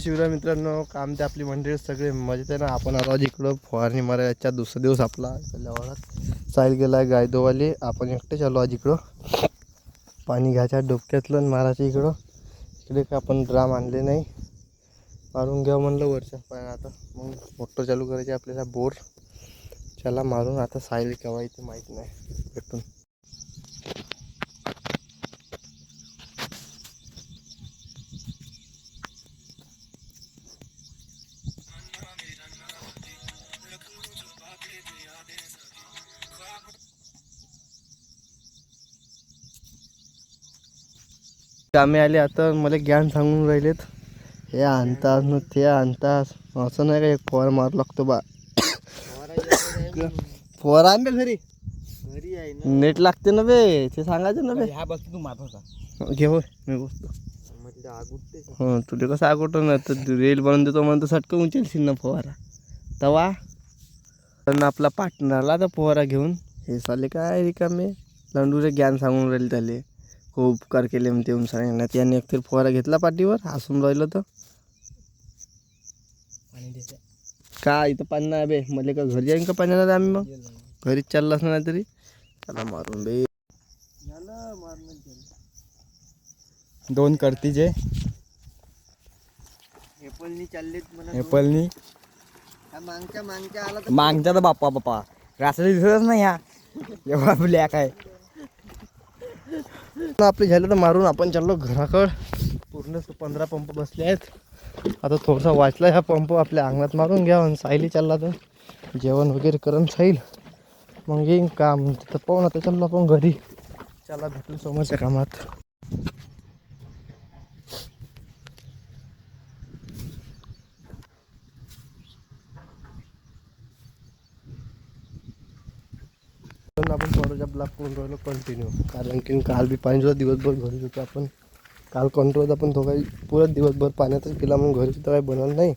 शिवराय मित्रांनो, काम ते आपली मंडळी सगळे मजेत आहे ना. आपण आलो आज इकडं फवारणी मारायच्या दुसरा दिवस आपला वावरात. साईल गेला गायदोवाले, आपण एकटेच आलो आज इकडं. पाणी घ्यायच्या डोक्यातलं मारायचं इकडं. इकडे का आपण ड्राम आणले नाही, मारून घ्या म्हणलं वरच्या पाण्यात. आता मग मोटर चालू करायची आपल्याला, बोर चला मारून. आता साईल केव्हा इथे माहीत नाही भेटून. कामे आले आता, मला ज्ञान सांगून राहिलेत, हे आणतात ना ते आणतात. असं नाही का एक फवारा मारू लागतो बा. फवारा आण घरी घरी आहे ना, नेट लागते ना बे, ते सांगायचं ना बे. हा बघ तू माझा घे होय, मी बसतो. म्हटलं आग उठते. हो, तुला कसं आगोटं ना, तर रेल बनवून देतो म्हणतो, सटकं उचलशील ना फवारा तवा. पण आपला पार्टनरला तर फवारा घेऊन हे साले काय रिकामे लंडूरे ज्ञान सांगून राहिले त्याले. खूप उपकार केले म्हणते येऊन सांगण्यात. याने एकतर फवारा घेतला पाठीवर, हसून राहिलं तर काय इथं पाणी नाही बे. मला का घरी जाईन का पाण्याला आम्ही, मग घरीच चाललाच नाही तरी त्याला मारून बे. दोन करतीचे एपलनी चाललेत मला. एपलनी मागच्या आला मागच्या तर बाप्पा रास्ता दिसतच नाही ह्या एवढा ब्लॅक आहे. आपले झालं तर मारून आपण चाललो घराकडं. पूर्ण 15 पंप बसले आहेत. आता थोडासा वाचला ह्या पंप आपल्या अंगणात मारून घ्या. आणि सायली चालला तर जेवण वगैरे करून साईल मग येईन काम तिथं पाहून. आता चाललो आपण घरी. चला भेटलो समोरच्या कामात. आपण थोडासा ब्लॉक करून राहिलो कंटिन्यू, कारण की काल बी पाणी सुद्धा दिवसभर घरीच होतो आपण. काल कंट्रोल आपण तो काही पुरं दिवसभर पाण्यातच केला, मग घरी सुद्धा काही बनवलं नाही.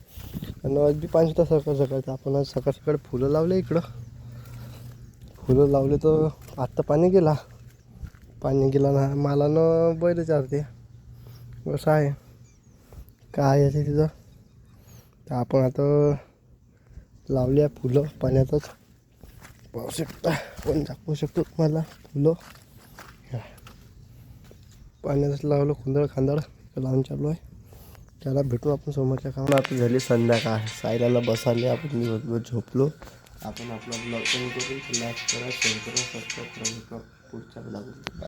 आणि आज बी पाणी सुद्धा सकाळचं आपण आज सकाळ फुलं लावले इकडं. फुलं लावले तर आत्ता पाणी गेला ना. मालानं बैल चालते असं आहे. काय याचे तिथं तर आपण आता लावली आहे फुलं पाण्यातच. पाहू शकता, पण दाखवू शकतो तुम्हाला फुलं पाण्यातच लावलं. खांदळ लावून चालू आहे. त्याला भेटून आपण समोरच्या कामाला. आपली झाली संध्याकाळ, सायलाला बसाले. आपण दिवसभर झोपलो. आपण आपला ब्लॉग करून लाईक करा, शेअर करा, सबस्क्राईब करा. पुढच्या ब्लॉग